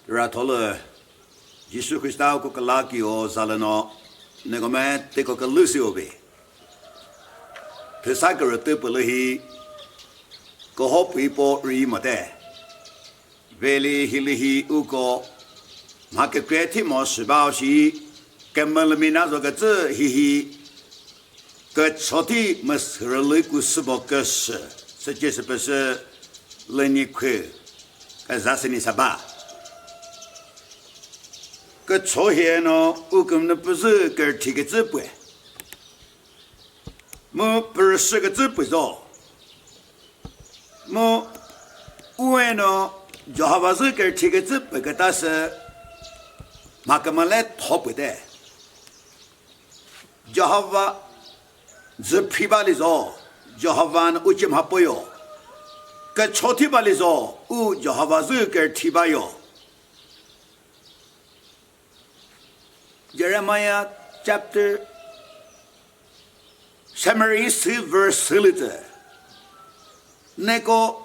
然后了，耶稣基督个拉基哦，啥了呢？那个么，这个路西欧呗，他三个人都不乐意，个好背包而已没得，为了迄里迄有个，马个怪体毛十八是，根本了没拿着个字嘿嘿，个朝天没是人类故事不个是，实际是不是人你快，个啥是你啥吧？个朝鲜呢，我根本不是个提个字不，我不是个字不着，我呢，就好像是个提个字不个，但是马根本来逃不的，就好像是批发的着，就好像我今还不要，个朝天吧的着，我就好像是个提发要。Jeremiah chapter summary verse 里头，那个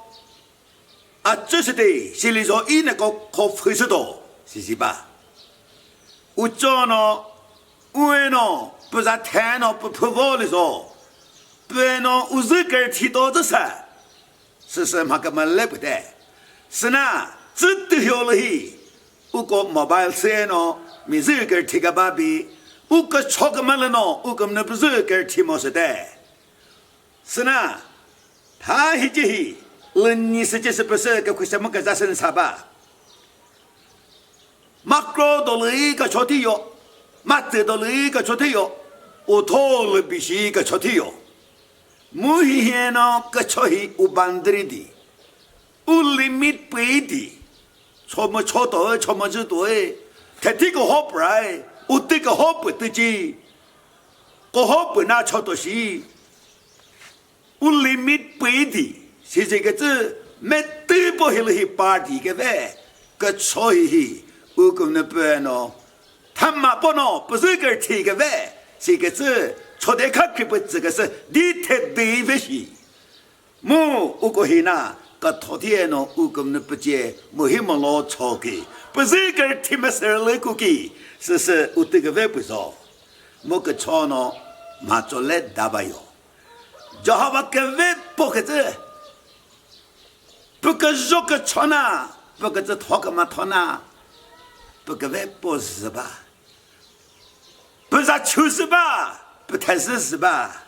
这是的，心里说那个可非是多，是吧？我这呢，我呢，不是谈呢不破法的说，不呢，我这个提到这事，是什么个么来不得？是呢，这都要了嘿，我个没办法呢。没这个提个把比，我个吵个么了呢？我根本不是个提毛是的，是呢，他一句，人你实际是不是个为什么个啥生啥吧？马高到了一个朝天哟，马得到了一个朝天哟，我拖了必须一个朝天哟，每天呢个朝天我办的的，我里面背的，错么错到错么知道诶。他这个好不来，我这个好不得劲，我好不拿超多西，我里面背的是这个字，没对不起了去把这个呗，个错一，我跟那边喏，他妈不喏，不是个这个呗，这个字错的看不这个是你太对不起，我过去那个昨天喏，我跟那不接，没什么老吵的。不是个提么事儿来估计，是我这个外不少，我个吵呢，马做来打吧哟，就好把个外不个子，不个肉个吵呢，不个子拖个嘛拖呢，不个外不是吧？不是就是吧？不太是吧？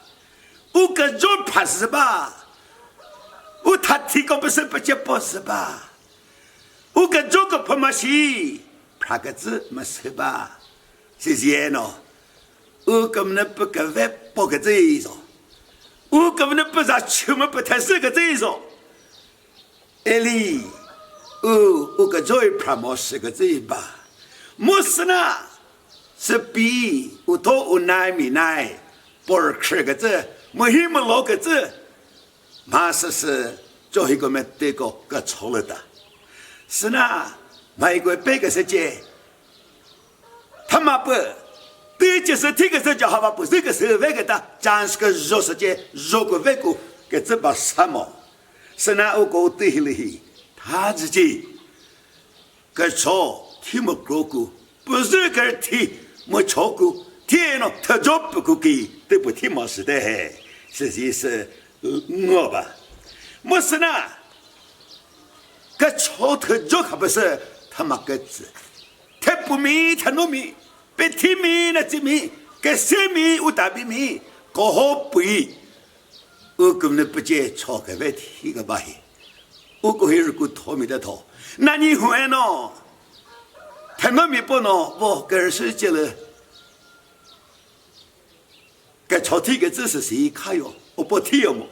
我个肉怕是吧？我他提个不是不接不是吧？我跟这个不么西，拍个字没事吧？是这呢，我根本不跟外不个这一种，我根本不咋出门不太是个这一种。哎哩，我跟这一拍么是个这吧？么是呢？是比我多我奶米奶，不是吃个字，没什么老个字，马是做一个没这个错了的。是呢，美国别个世界，他妈不，对就是这个世界好吧？不是个社会个的，讲是个肉世界，肉个外国个这把什么？是呢，我搞对了嘿，他自己个错听没过过，不是个听没错过，听了他做不过给都不听没事的嘿，实际是我吧，没事呢。个朝头就可不是他妈个子，他不明他糯米，别听米那这米，个生米我大米米，个好不一，我根本不接朝个外提个吧？我过去如果拖米的拖，那你会呢？他糯米不呢？我个人是觉得，个朝提个字是谁看哟？我不提哟么？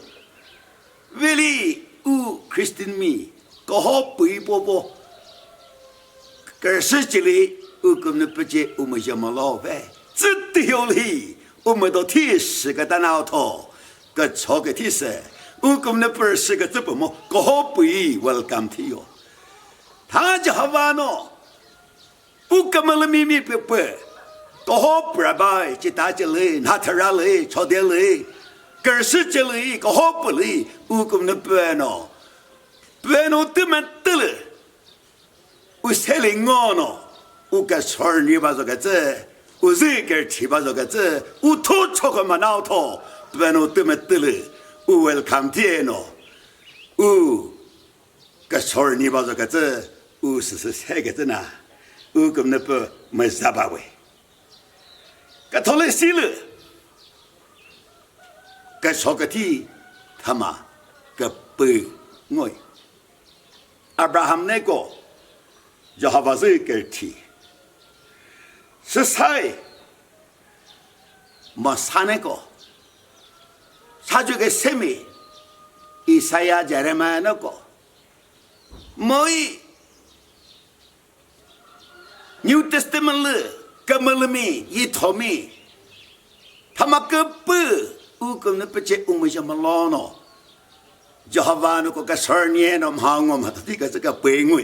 为了我 Christian me。个好不一波波，个世界里我根本不接我们什么老板，只得有哩，我们都提示个大脑头，个错个提示，我根本不是个这不么，个好不一 welcome 提哟，他就好玩喏，我根本了秘密不，个好不吧，就大家嘞，拿特拉嘞，朝天嘞，个世界里个好不哩，我根本不喏。不能对面得了，我塞里我喏，我个村儿里把这个子，我这个提把这个子，我头出个嘛脑头，不然我怎么得了？我welcome天喏，我个村儿里把这个子，我是塞个子呐，我根本不没啥把位，个头来死了，个说个题，他妈个不我，阿布拉罕那个。就好把这个题，是谁？没啥那个，他这个什么？以赛亚加勒麦那个，没。New Testament 了，根本了没，一套没，他妈个不，我根本不接我们什么老呢？就好把那个12年那么好我们这个背我。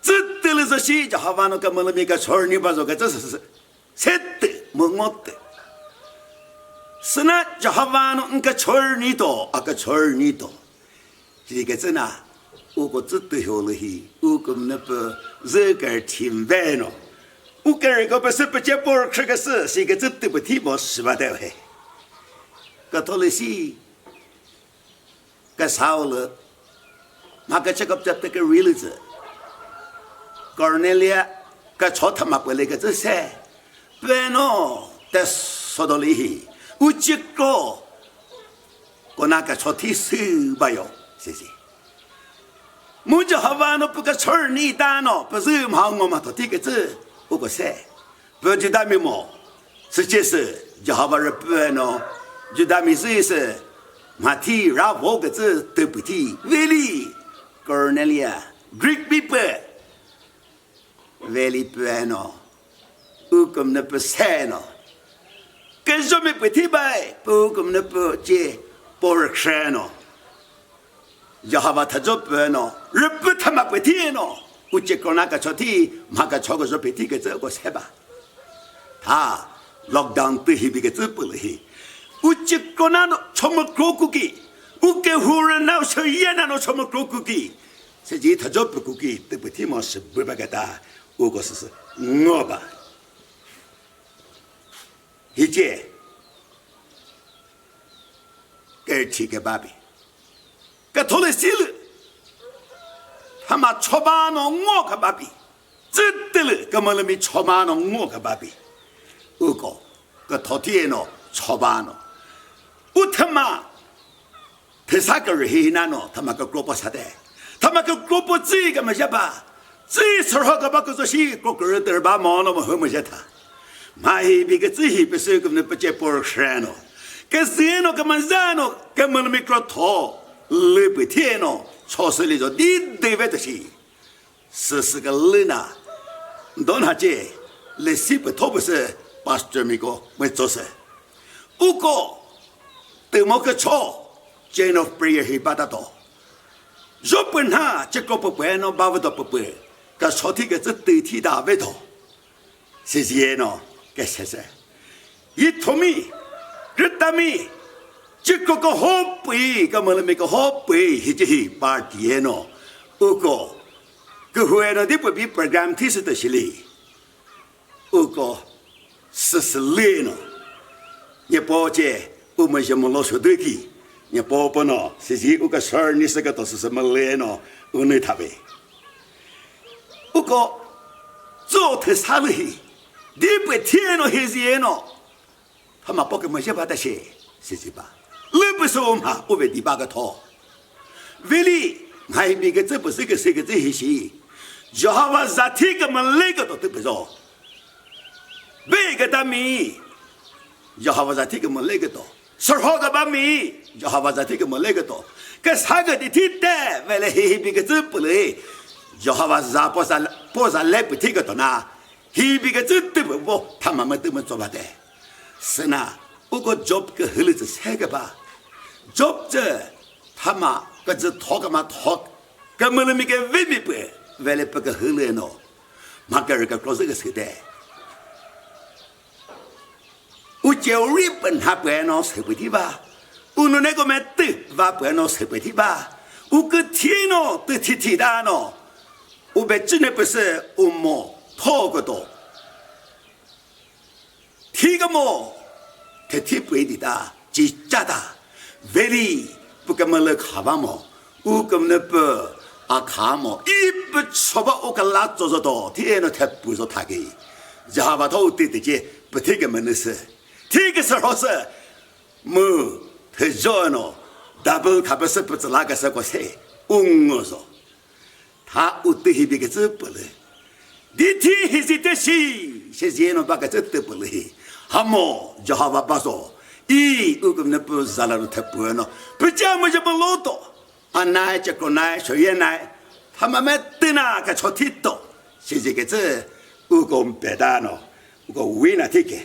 这得了这些，就好把那个么那个村儿里把这个这是谁的没我的，是呢就好把那个村儿里头啊个村儿里头，这个真啊，我个这都晓得去，我个那不这个挺白呢，我个个不是不接波这个事，是个这都不提莫是吧的嘿，个头了些，个少了，那个这个这个 real 子。Cornelia 个错他妈不来个这些，不喏，但说到里，我这个，我那个错提示吧哟，谢谢。我就好玩了，不个错你单喏，不是好我嘛，他这个字我个噻，不知道没么，实际是就好玩了不喏，就他们是马提然后个字都不提，really Cornelia Greek people。Veli pueno, ukum ne peseno. Que je me petit bay, ukum ne petit porceno. Jahava tajo pueno, reputa ma petino. Uche konaka choti, maka chogo jo petit que je go seba. Ha, lockdown tu hibi que je puli. Uche konano chomo krokuki. Uke hura now so yena no chomo krokuki. Se ji tajo kuki, te petit mo se bubagata. 我个是我吧，一届给提个爸比，给头来死了，他妈戳巴弄我个爸比，真的了，根本就没戳巴弄我个爸比，我个头天喏戳巴弄，我他妈，他啥个人黑那喏，他妈个萝卜啥的，他妈个萝卜这个么些吧。这时候个把个做些个个人把忙那么很么些他，妈一比个自己不是个那不接波山咯，个谁喏个么人喏，根本没个头，来不天喏，超市里头你对不对是个人呐，到那去，来西不头不是把这么个没做事，不过对么个错 ，chain of prayer 去把它到，若不那这个不办喏，把不到不办。个昨天个这对提大外头，是些喏，个是是，一托米，日大米，这个好背，个么了没个好背，或者是把点喏，不过，个会喏，你不比 program 提示的是哩，不过是累喏，你包姐，我们什么老说对去，你包不喏，是我个事儿，你是个都是什么累喏，我那他呗。不过，做他啥了嘿？你不听了还是耶喏？他妈不给么些把他写，是吧？你不说嘛，我为第八个头。为哩，还别个这不是个这个这些事，就好话咋听个么那个都不着，别个他米，就好话咋听个么那个都，说好个把米，就好话咋听个么那个都，个啥个的听的，为了嘿别个这不来。就好话啥不啥来不听个的呢？一边个真对不？他妈妈都没做不的。是呢，不过 job 个后来是三个吧 ，job 这他妈个是讨个嘛讨，根本没个未必不，为了不个后来喏，马个人个搞这个时代，我叫日本他不爱弄社会的吧，我那个没对，他不爱弄社会的吧，我个天喏都提大喏。我被真的不是我么讨个多，提个么，他提不的哒，只假的，为哩不跟么来看吧么，我跟那不啊看么，一不说吧，我跟拉做做到，天那才不说他给，然后头对的这不提个么的是，提个时候是么，他热闹，大不他不是不知哪个是个谁，我说。他有对别个这不嘞，你听还是得西，是热闹把个这得不嘞，哈么就好把说，咦，我跟那不是那太不呢，不讲么就不老多，啊奶这个奶小爷奶，他慢慢等那个朝天多，是这个这，我跟别的呢，我跟为那这个，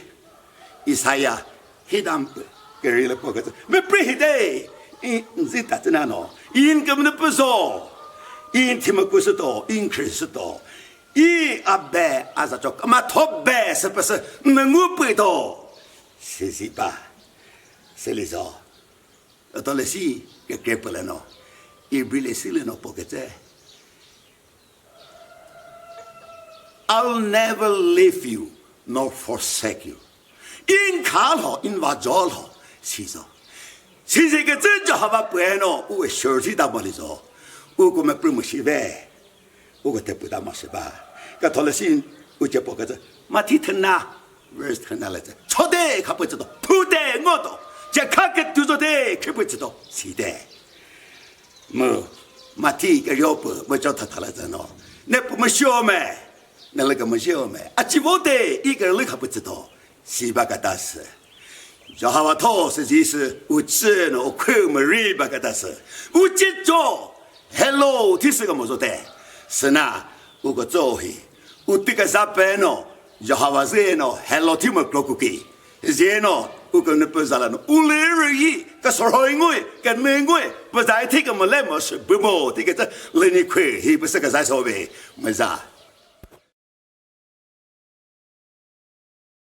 伊啥呀，黑当不，个人了不个这，没不黑的，你这打在哪呢？因根本都不说。因听么故事多，因开始多，因阿伯阿啥叫干嘛托白是不是？能我背到，是是吧？是哩说，到了是也改不了喏，也不了是了喏，不个在。I'll never leave you nor forsake you。因看好，因话做好，是说，是这个真就好把不爱喏，我小气大么哩说。我个么不么是呗，我个得不大么是吧？个头了心，我就不个这，马蹄疼呐，为是疼呐来着？错的可不知道，错的我懂，这看个都做的可不知道，是的。么马蹄个腰部我叫他来着喏，那不么小嘛，那个么小嘛，啊，只我的一个人可不知道，是吧个大事。就好话头实际是我知呢，我看么瑞吧个大事，我记住。Hello， 这是个么说的？是呐，我个做嘿，我这个啥办喏？就好话热喏 ，Hello， 听么搞过去？热喏，我跟那不是了喏，我来而已，个说好我，个难我，不在听个么来么是不么？这个这来你快，还不是个啥说呗？没啥。